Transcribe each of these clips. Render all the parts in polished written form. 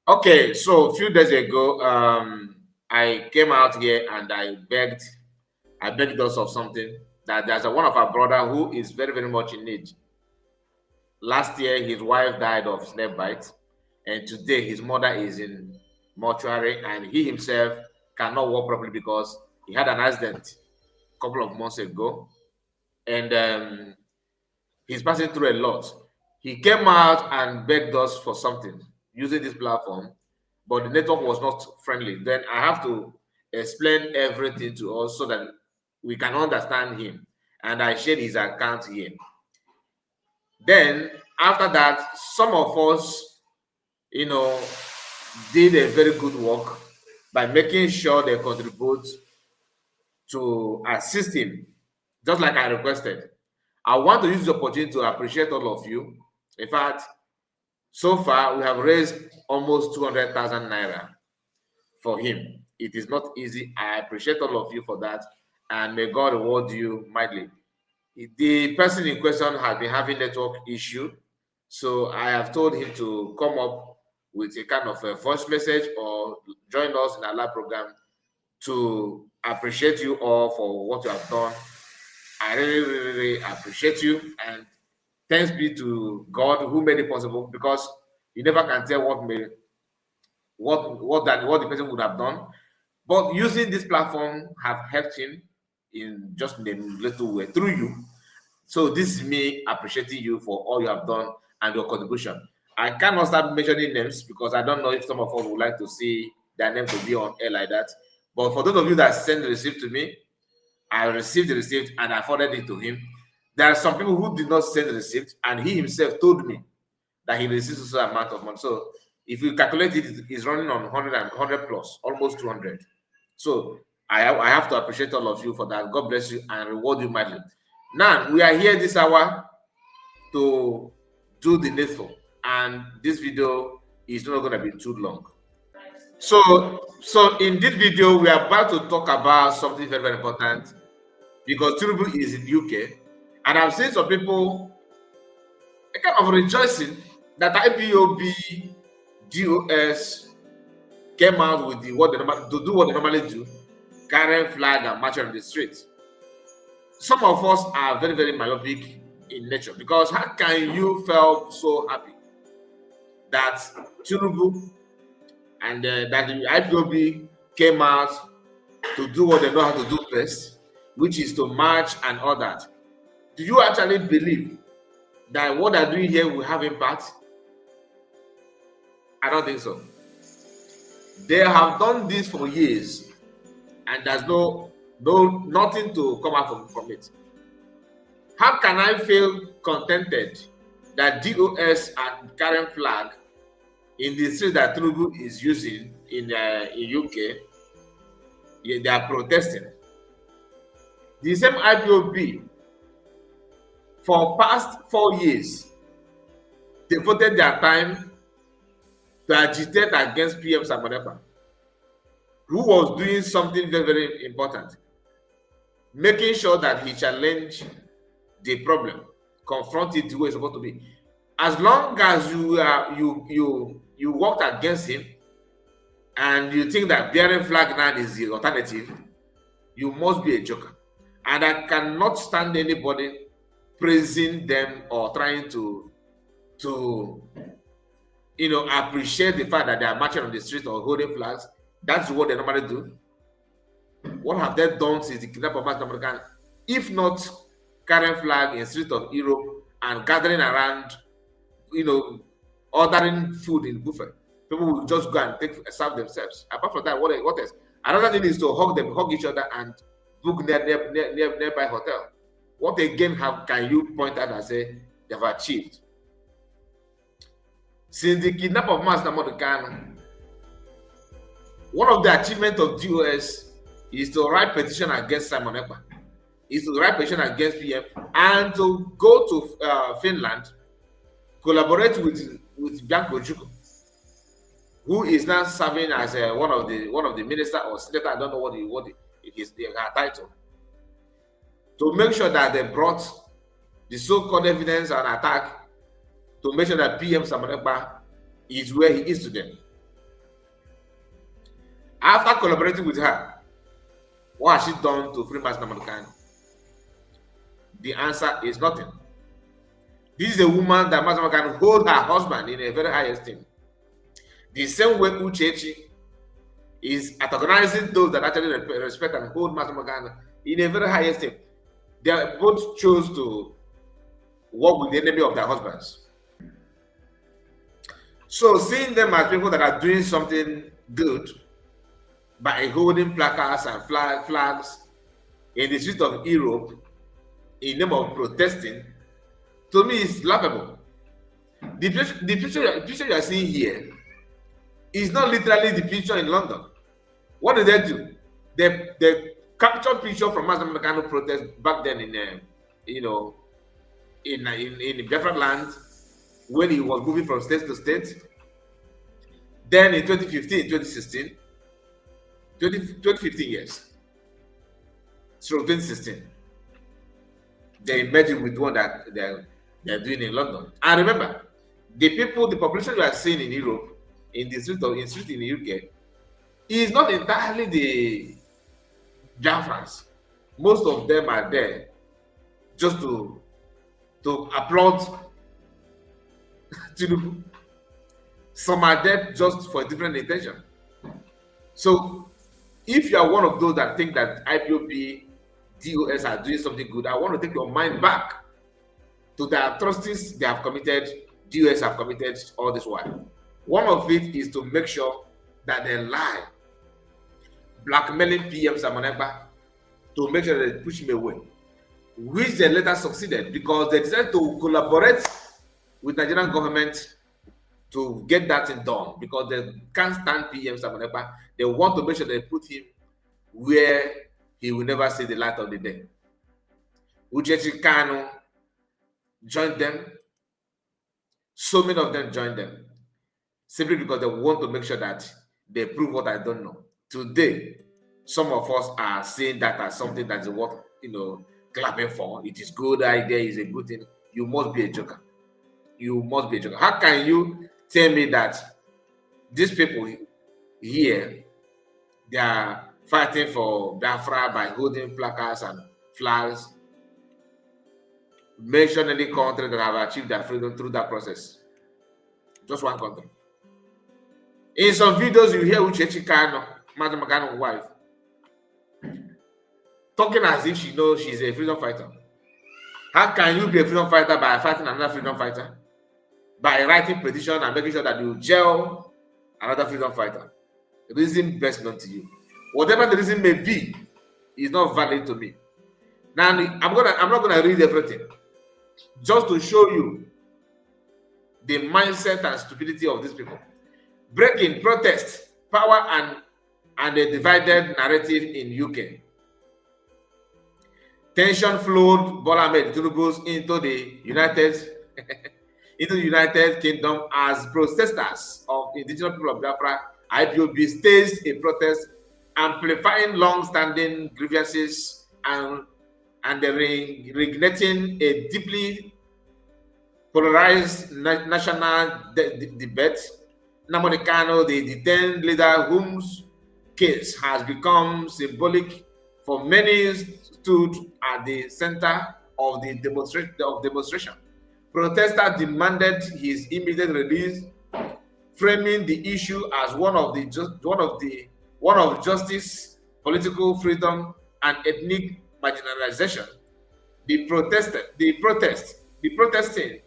Okay, so a few days ago, I came out here and I begged us of something that there's one of our brother who is very, very much in need. Last year, his wife died of snake bite, and today his mother is in mortuary, and he himself cannot walk properly because he had an accident a couple of months ago, and he's passing through a lot. He came out and begged us for something using this platform, but the network was not friendly. Then I have to explain everything to us so that we can understand him. And I shared his account here. Then after that, some of us, did a very good work by making sure they contribute to assist him, just like I requested. I want to use the opportunity to appreciate all of you. In fact, so far we have raised almost 200,000 naira for him. It is not easy. I appreciate all of you for that, and may God reward you mightily. The person in question has been having network issue, so I have told him to come up with a kind of a voice message or join us in our live program to appreciate you all for what you have done. I really, really, really appreciate you, and thanks be to God who made it possible, because you never can tell what the person would have done. But using this platform have helped him in just a little way through you. So this is me appreciating you for all you have done and your contribution. I cannot start mentioning names because I don't know if some of us would like to see their name to be on air like that. But for those of you that send the receipt to me, I received the receipt and I forwarded it to him. There are some people who did not send the receipt, and he himself told me that he received a certain amount of money. So if you calculate it, it's running on 100 plus, almost 200. So I have to appreciate all of you for that. God bless you and reward you mightily. Now we are here this hour to do the needful, and this video is not going to be too long. So in this video, we are about to talk about something very, very important, because Tinubu is in UK, and I've seen some people kind of rejoicing that IPOB DOS came out with to do what they normally do, carrying flag and marching on the street. Some of us are very, very myopic in nature, because how can you feel so happy that Tinubu and that the IPOB came out to do what they know how to do best, which is to march and all that? Do you actually believe that what they're doing here will have impact? I don't think so. They have done this for years, and there's nothing to come out from it. How can I feel contented that DOS are carrying flag in the street that Tinubu is using in UK? They are protesting. The same IPOB, for past 4 years, devoted their time to agitate against PM Samonepa, who was doing something very, very important, making sure that he challenged the problem, confront it the way it's supposed to be. As long as you worked against him and you think that bearing flag now is the alternative, you must be a joker. And I cannot stand anybody praising them or trying to appreciate the fact that they are marching on the street or holding flags. That's what they normally do. What have they done since the kidnap of Master American, if not carrying flag in the streets of Europe and gathering around, ordering food in buffet? People will just go and serve themselves. Apart from that, what else? Another thing is to hug each other and book nearby hotel. What again can you point out and say they've achieved? Since the kidnap of Master Mordekan, one of the achievements of DOS is to write petition against Simon Ekpa, is to write petition against PM, and to go to Finland, collaborate with Bianco Juku, who is now serving as one of the minister or senator. I don't know what his title, to make sure that they brought the so-called evidence and attack to make sure that PM Samonepa is where he is today. After collaborating with her, what has she done to free Mazi Nnamdi Kanu? The answer is nothing. This is a woman that Mazi Nnamdi Kanu hold her husband in a very high esteem. The same way Uchechi is antagonizing those that actually respect and hold Mazi Nnamdi Kanu in a very high esteem. They both chose to work with the enemy of their husbands. So seeing them as people that are doing something good by holding placards and flags in the streets of Europe in name of protesting, to me is laughable. The picture you are seeing here is not literally the picture in London. What did they do? They captured picture from Mazi Nnamdi Kanu protest back then in in Biafra land when he was moving from state to state. Then in 2015, 2016, 2015 years, so 2016, they met with one that they're doing in London. And remember, the population you are seeing in Europe, in the street in the UK, is not entirely the Biafrans. Most of them are there just to applaud Tinubu. Some are there just for a different intention. So if you are one of those that think that IPOB, DOS are doing something good, I want to take your mind back to the atrocities they have committed, DOS have committed all this while. One of it is to make sure that they lie, blackmailing PM Samoneba to make sure they push him away, which they later succeeded because they decided to collaborate with Nigerian government to get that thing done because they can't stand PM Samoneba. They want to make sure they put him where he will never see the light of the day. Uchechi Kanu joined them. So many of them joined them simply because they want to make sure that they prove what I don't know. Today, some of us are seeing that as something that is worth clapping for. It is good idea, is a good thing. You must be a joker. You must be a joker. How can you tell me that these people here, they are fighting for Biafra by holding placards and flags, mention any country that have achieved their freedom through that process? Just one country. In some videos, you hear Uchechi Kanu, Mazi Nnamdi Kanu's wife, talking as if she knows she's a freedom fighter. How can you be a freedom fighter by fighting another freedom fighter? By writing petition and making sure that you jail another freedom fighter. The reason best known to you. Whatever the reason may be, is not valid to me. Now I'm not gonna read everything. Just to show you the mindset and stupidity of these people. Breaking protest, power and a divided narrative in UK. Tension flowed Bola Ahmed Tinubu into the United Kingdom as protesters of indigenous people of Biafra, IPOB, staged a protest amplifying long-standing grievances and reigniting a deeply polarized national debate. Nnamdi Kanu, the detained leader whose case has become symbolic for many, stood at the center of the demonstration. Protesters demanded his immediate release, framing the issue as one of justice, political freedom, and ethnic marginalization. The protesting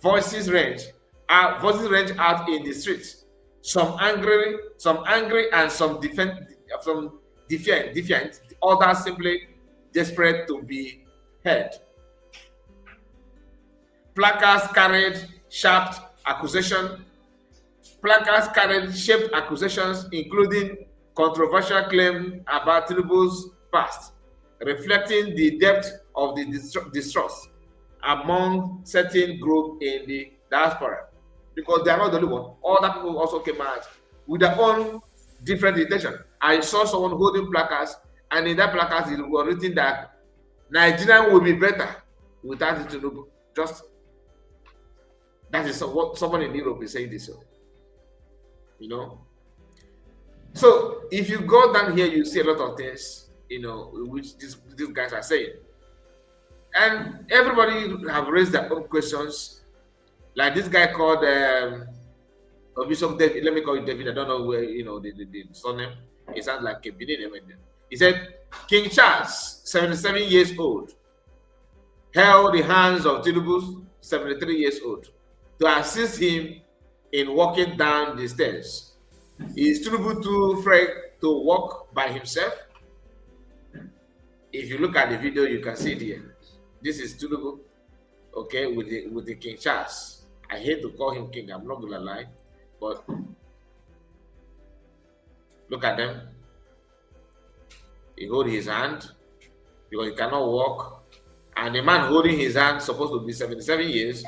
voices range out in the streets. Some angry, and some defiant. Others simply desperate to be heard. Placards carried shaped accusations, including controversial claims about Tinubu's past, reflecting the depth of the distrust among certain groups in the diaspora. Because they are not the only one. Other people also came out with their own different intention. I saw someone holding placards, and in that placards it was written that Nigeria will be better without Tinubu. Just that is what someone in Europe is saying this. So if you go down here, you see a lot of things, which these guys are saying. And everybody have raised their own questions. Like this guy called Bishop David, let me call it David. I don't know where the surname. It sounds like a Benin name. He said King Charles, 77 years old, held the hands of Tinubu, 73 years old, to assist him in walking down the stairs. Is Tinubu too afraid to walk by himself? If you look at the video, you can see it here. This is Tinubu, okay, with the King Charles. I hate to call him king, I'm not gonna lie, but look at them. He holds his hand because he cannot walk, and the man holding his hand supposed to be 77 years.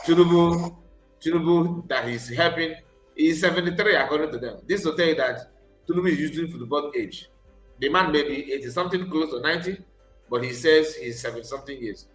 Tinubu that he's helping is 73 according to them. This will tell you that Tinubu is usually football age. The man may be 80 something close to 90, but he says he's 70 something years.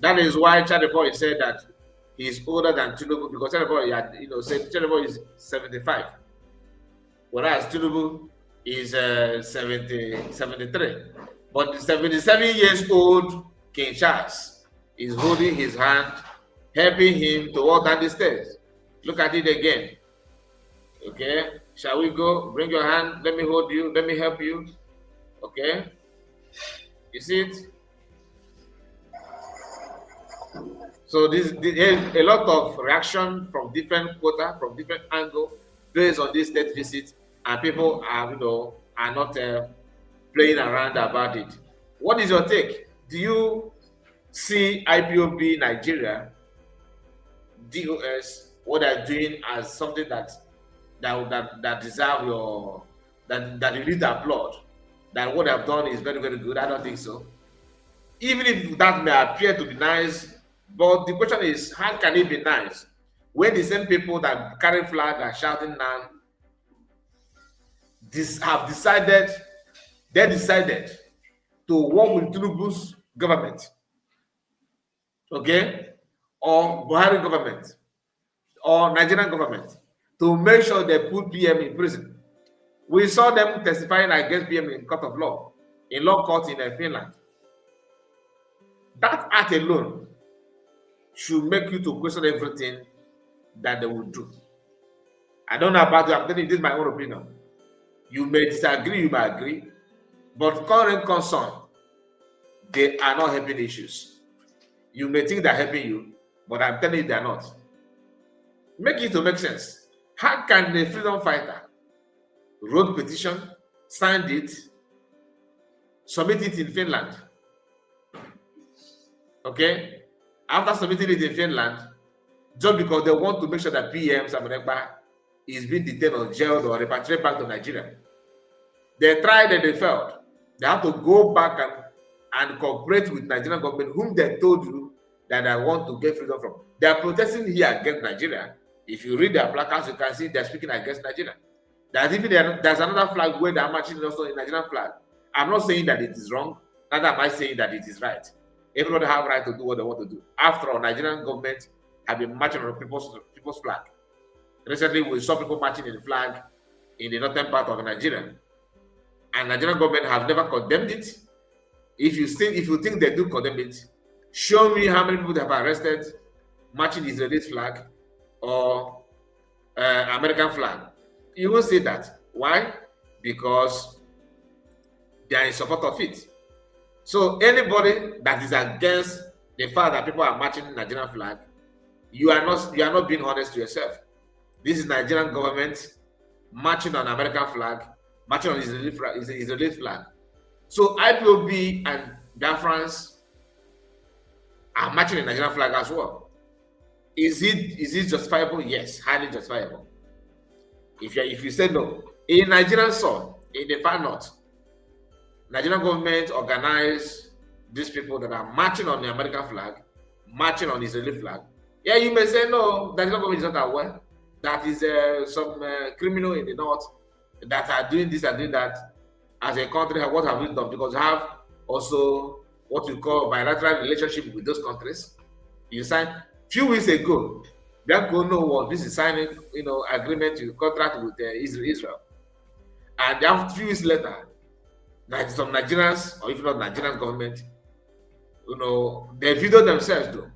That is why Chadeboy said that he's older than Tinubu, because Chadeboy had, said Chadeboy is 75, whereas Tinubu is 73. But the 77 years old King Charles is holding his hand, helping him to walk down the stairs. Look at it again. Okay, shall we go? Bring your hand. Let me hold you. Let me help you. Okay, you see it? So there's a lot of reaction from different quarter, from different angle, based on this state visit, and people are not playing around about it. What is your take? Do you see IPOB Nigeria, DOS, what they're doing as something that deserve that you need to applaud? That what they've done is very, very good? I don't think so. Even if that may appear to be nice, but the question is, how can it be nice when the same people that carry flag are shouting now have decided to work with Tinubu's government, okay, or Buhari government, or Nigerian government, to make sure they put PM in prison? We saw them testifying against PM in court of law, in law court in Finland. That act alone should make you to question everything that they will do. I don't know about you. I'm telling you, this is my own opinion. You may disagree, you may agree, but current concern, they are not helping issues. You may think they're helping you, but I'm telling you they're not. Make it to make sense. How can the freedom fighter wrote petition, signed it, submit it in Finland? Okay? After submitting it in Finland, just because they want to make sure that PM Samunekba is being detained or jailed or repatriated back to Nigeria. They tried and they failed. They have to go back and cooperate with Nigerian government, whom they told you that they want to get freedom from. They are protesting here against Nigeria. If you read their placards, you can see they're speaking against Nigeria. There's another flag where they're marching also in Nigerian flag. I'm not saying that it is wrong, neither am I saying that it is right. Everybody have right to do what they want to do. After all, Nigerian government have been marching on people's flag. Recently, we saw people marching in the flag in the northern part of Nigeria, and Nigerian government have never condemned it. If you think they do condemn it, show me how many people they have arrested marching Israeli flag or American flag. You will see that. Why? Because they are in support of it. So anybody that is against the fact that people are marching Nigerian flag, you are not being honest to yourself. This is Nigerian government marching on American flag, marching on Israeli flag. So IPOB and Biafrans are marching in Nigerian flag as well. Is it justifiable? Yes, highly justifiable. If you say no, in Nigerian soil, in the far north, Nigerian government organize these people that are marching on the American flag, marching on the Israeli flag. Yeah, you may say no, Nigerian government is not aware. That is some criminal in the north that are doing this and doing that. As a country, what have we done? Because we have also what we call bilateral relationship with those countries. You signed few weeks ago. Bianco no was this is signing, agreement to contract with Israel, and then few weeks later, some Nigerians or if not Nigerian government, they video themselves though.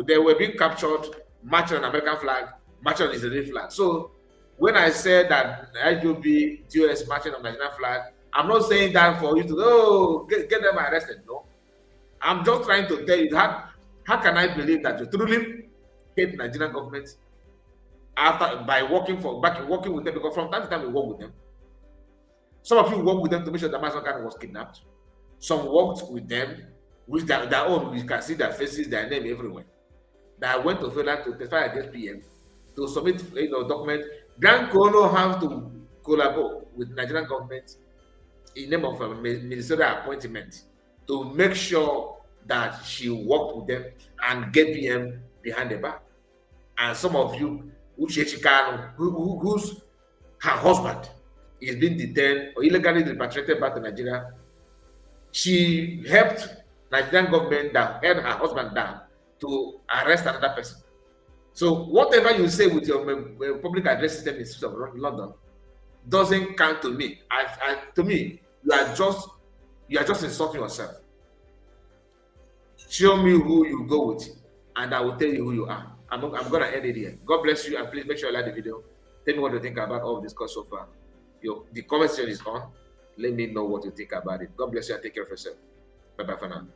They were being captured, marching on American flag, marching on Israeli flag. So when I said that IGOB, US marching on Nigerian flag, I'm not saying that for you to get them arrested. No, I'm just trying to tell you how can I believe that you truly hate Nigerian government by working with them, because from time to time we work with them. Some of you work with them to make sure that Masokan was kidnapped. Some worked with them with their own. We can see their faces, their name everywhere. That went to federal to testify against PM to submit document. Grand Kono have to collaborate with Nigerian government in name of a ministerial appointment to make sure that she worked with them and get PM behind the back. And some of you, who's her husband is being detained or illegally repatriated back to Nigeria, she helped Nigerian government that held her husband down to arrest another person. So whatever you say with your public address system in London doesn't count to me. To me, you are just insulting yourself. Show me who you go with, and I will tell you who you are. I'm gonna end it here. God bless you, and please make sure you like the video. Tell me what you think about all this discussed so far. The comment section is on. Let me know what you think about it. God bless you and take care of yourself. Bye bye for now.